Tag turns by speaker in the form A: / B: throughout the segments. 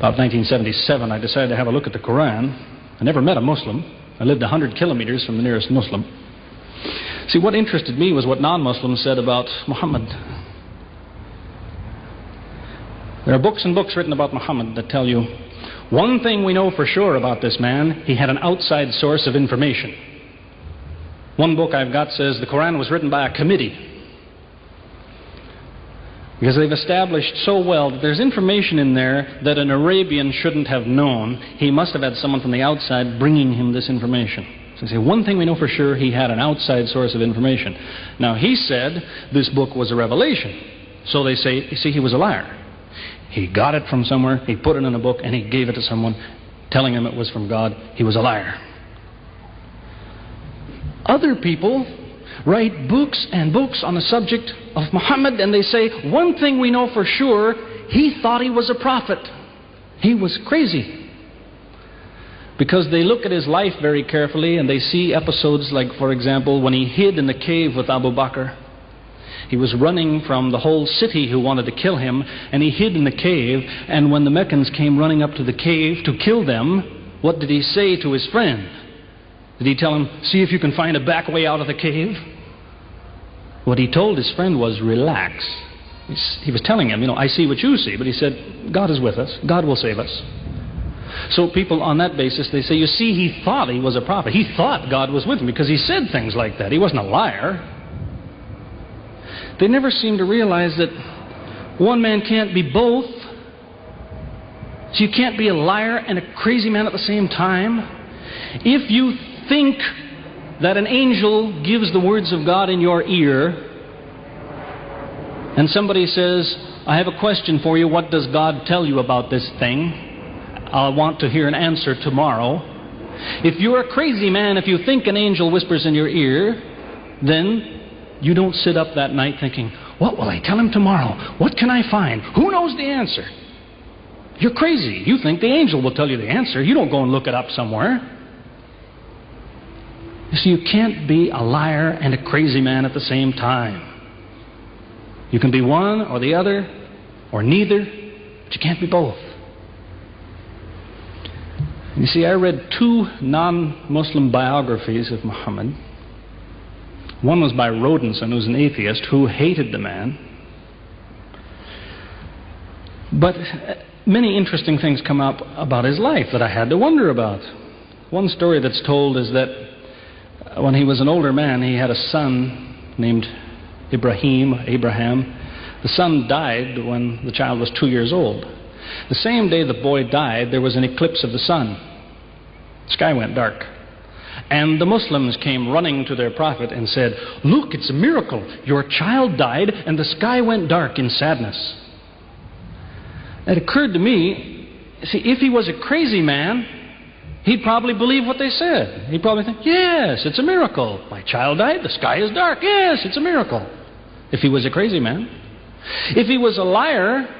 A: About 1977, I decided to have a look at the Quran. I never met a Muslim. I lived 100 kilometers from the nearest Muslim. See, what interested me was what non-Muslims said about Muhammad. There are books and books written about Muhammad that tell you, one thing we know for sure about this man, he had an outside source of information. One book I've got says the Quran was written by a committee. Because they've established so well that there's information in there that an Arabian shouldn't have known. He must have had someone from the outside bringing him this information. So they say, one thing we know for sure, he had an outside source of information. Now, he said this book was a revelation. So they say, you see, he was a liar. He got it from somewhere, he put it in a book, and he gave it to someone, telling him it was from God. He was a liar. Other people write books and books on the subject of Muhammad, and they say, one thing we know for sure, he thought he was a prophet. He was crazy. Because they look at his life very carefully, and they see episodes like, for example, when he hid in the cave with Abu Bakr. He was running from the whole city who wanted to kill him, and he hid in the cave, and when the Meccans came running up to the cave to kill them, what did he say to his friend? Did he tell him, see if you can find a back way out of the cave? What he told his friend was, relax. He was telling him, I see what you see, but he said, God is with us. God will save us. So people on that basis, they say, you see, he thought he was a prophet. He thought God was with him because he said things like that. He wasn't a liar. They never seem to realize that one man can't be both. So you can't be a liar and a crazy man at the same time. If you think that an angel gives the words of God in your ear, and somebody says, I have a question for you, what does God tell you about this thing? I want to hear an answer tomorrow. If you're a crazy man, if you think an angel whispers in your ear, then you don't sit up that night thinking, what will I tell him tomorrow? What can I find? Who knows the answer? You're crazy. You think the angel will tell you the answer. You don't go and look it up somewhere. You see, you can't be a liar and a crazy man at the same time. You can be one or the other, or neither, but you can't be both. You see, I read 2 non-Muslim biographies of Muhammad. One was by Rodenson, who's an atheist, who hated the man. But many interesting things come up about his life that I had to wonder about. One story that's told is that when he was an older man, he had a son named Abraham. The son died when the child was 2 years old. The same day the boy died, there was an eclipse of the sun. The sky went dark. And the Muslims came running to their prophet and said, look, it's a miracle. Your child died and the sky went dark in sadness. It occurred to me, see, if he was a crazy man, he'd probably believe what they said. He'd probably think, yes, it's a miracle. My child died, the sky is dark. Yes, it's a miracle. If he was a crazy man. If he was a liar,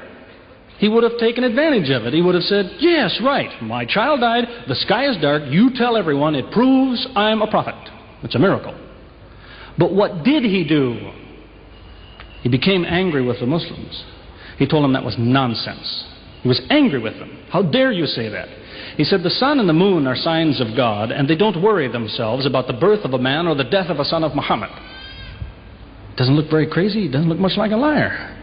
A: he would have taken advantage of it. He would have said, yes, right, my child died, the sky is dark, you tell everyone, it proves I'm a prophet. It's a miracle. But what did he do? He became angry with the Muslims. He told them that was nonsense. He was angry with them. How dare you say that? He said the sun and the moon are signs of God, and they don't worry themselves about the birth of a man or the death of a son of Muhammad. Doesn't look very crazy. Doesn't look much like a liar.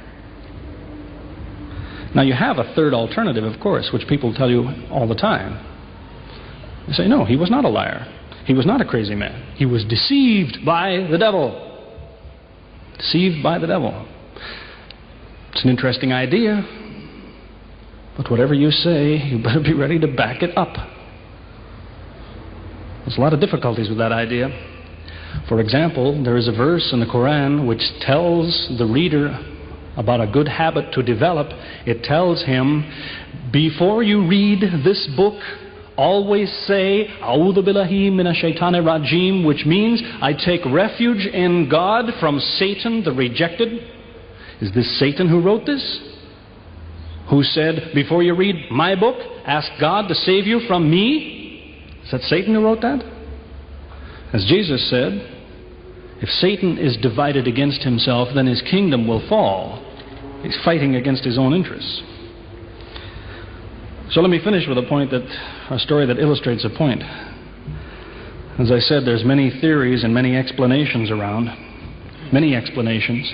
A: Now you have a third alternative, of course, which people tell you all the time. They say, no, he was not a liar. He was not a crazy man. He was deceived by the devil. Deceived by the devil. It's an interesting idea. But whatever you say, you better be ready to back it up. There's a lot of difficulties with that idea. For example, there is a verse in the Quran which tells the reader about a good habit to develop. It tells him, before you read this book, always say, A'udhu billahi minash shaitani rajim, which means, I take refuge in God from Satan the rejected. Is this Satan who wrote this? Who said, before you read my book, ask God to save you from me? Is that Satan who wrote that? As Jesus said, if Satan is divided against himself, then his kingdom will fall. He's fighting against his own interests. So let me finish with a story that illustrates a point. As I said, there's many theories and many explanations around. Many explanations.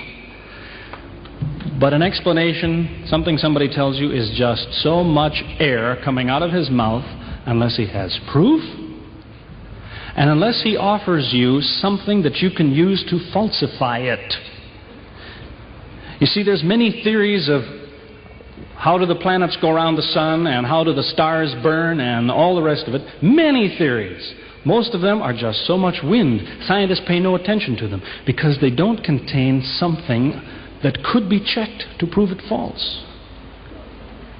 A: But an explanation, something somebody tells you, is just so much air coming out of his mouth unless he has proof and unless he offers you something that you can use to falsify it. You see, there's many theories of how do the planets go around the sun and how do the stars burn and all the rest of it. Many theories. Most of them are just so much wind. Scientists pay no attention to them because they don't contain something that could be checked to prove it false.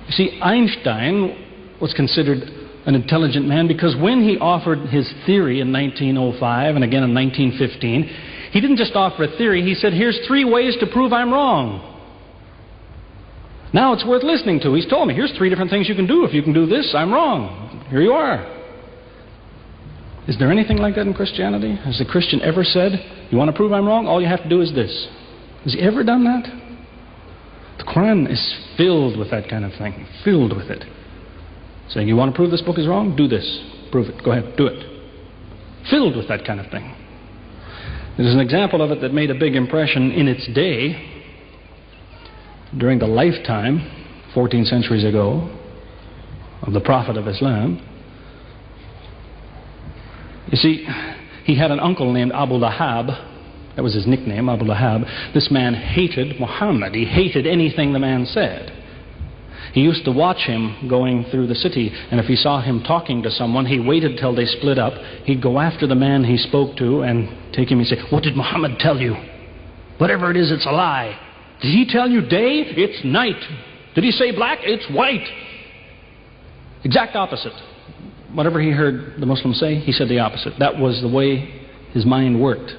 A: You see, Einstein was considered an intelligent man because when he offered his theory in 1905 and again in 1915, he didn't just offer a theory, he said, here's 3 ways to prove I'm wrong. Now it's worth listening to. He's told me, here's 3 different things you can do. If you can do this, I'm wrong. Here you are. Is there anything like that in Christianity? Has the Christian ever said, you want to prove I'm wrong? All you have to do is this. Has he ever done that? The Quran is filled with that kind of thing. Filled with it. Saying, you want to prove this book is wrong? Do this. Prove it. Go ahead. Do it. Filled with that kind of thing. There's an example of it that made a big impression in its day. During the lifetime, 14 centuries ago, of the Prophet of Islam. You see, he had an uncle named Abu Lahab. That was his nickname, Abu Lahab. This man hated Muhammad. He hated anything the man said. He used to watch him going through the city, and if he saw him talking to someone, he waited till they split up. He'd go after the man he spoke to and take him and say, what did Muhammad tell you? Whatever it is, it's a lie. Did he tell you day? It's night. Did he say black? It's white. Exact opposite. Whatever he heard the Muslims say, he said the opposite. That was the way his mind worked.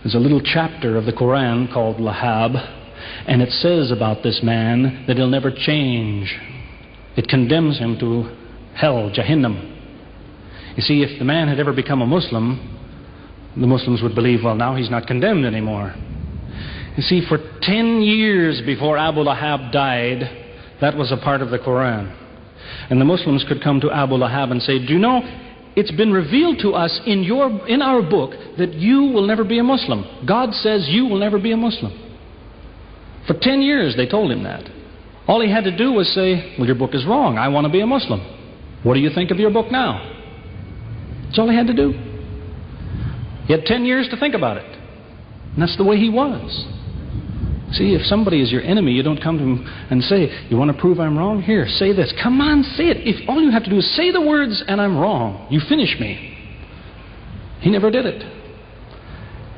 A: There's a little chapter of the Quran called Lahab, and it says about this man that he'll never change. It condemns him to hell, Jahannam. You see, if the man had ever become a Muslim, the Muslims would believe, well, now he's not condemned anymore. You see, for 10 years before Abu Lahab died, that was a part of the Quran. And the Muslims could come to Abu Lahab and say, do you know, it's been revealed to us in our book that you will never be a Muslim. God says you will never be a Muslim. For 10 years they told him that. All he had to do was say, well, your book is wrong. I want to be a Muslim. What do you think of your book now? That's all he had to do. He had 10 years to think about it. And that's the way he was. See, if somebody is your enemy, you don't come to him and say, you want to prove I'm wrong? Here, say this. Come on, say it. If all you have to do is say the words and I'm wrong, you finish me. He never did it.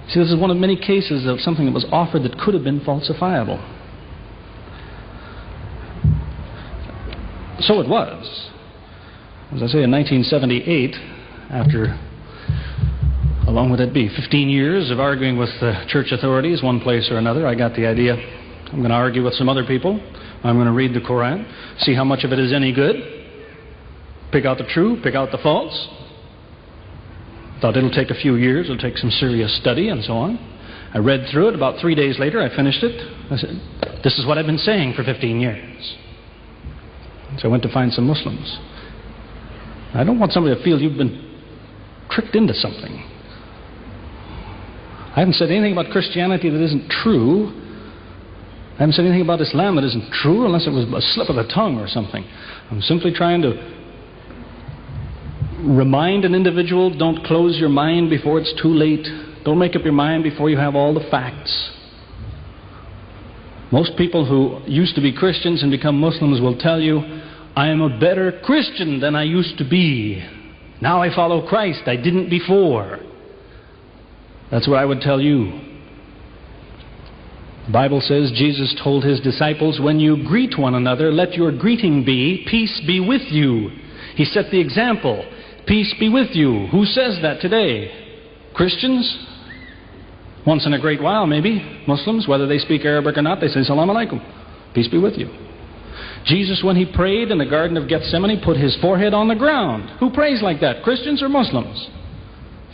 A: See, this is one of many cases of something that was offered that could have been falsifiable. So it was. As I say, in 1978, after, how long would that be? 15 years of arguing with the church authorities, one place or another, I got the idea. I'm going to argue with some other people. I'm going to read the Quran, see how much of it is any good, pick out the true, pick out the false. Thought it'll take a few years, it'll take some serious study and so on. I read through it. About 3 days later, I finished it. I said, this is what I've been saying for 15 years. So I went to find some Muslims. I don't want somebody to feel you've been tricked into something. I haven't said anything about Christianity that isn't true. I haven't said anything about Islam that isn't true unless it was a slip of the tongue or something. I'm simply trying to remind an individual, don't close your mind before it's too late. Don't make up your mind before you have all the facts. Most people who used to be Christians and become Muslims will tell you, I am a better Christian than I used to be. Now I follow Christ. I didn't before. That's what I would tell you. The Bible says Jesus told his disciples, when you greet one another, let your greeting be, peace be with you. He set the example. Peace be with you. Who says that today? Christians? Once in a great while, maybe. Muslims, whether they speak Arabic or not, they say, Salaam alaikum. Peace be with you. Jesus, when he prayed in the Garden of Gethsemane, put his forehead on the ground. Who prays like that? Christians or Muslims?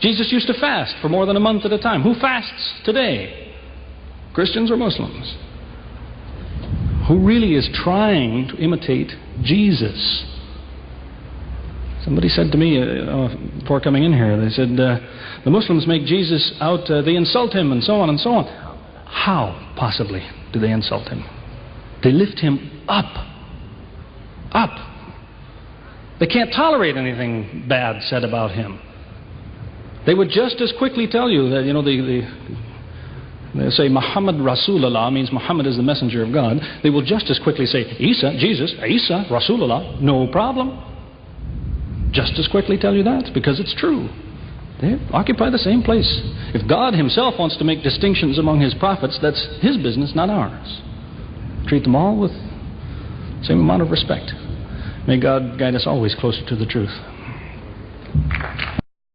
A: Jesus used to fast for more than a month at a time. Who fasts today? Christians or Muslims? Who really is trying to imitate Jesus. Somebody said to me before coming in here, they said, the Muslims make Jesus out, they insult him and so on and so on. How, possibly, do they insult him? They lift him up. Up. They can't tolerate anything bad said about him. They would just as quickly tell you that, they say Muhammad Rasulullah means Muhammad is the messenger of God. They will just as quickly say Isa, Jesus, Isa, Rasulullah, no problem. Just as quickly tell you that, because it's true. They occupy the same place. If God himself wants to make distinctions among his prophets, that's his business, not ours. Treat them all with the same amount of respect. May God guide us always closer to the truth.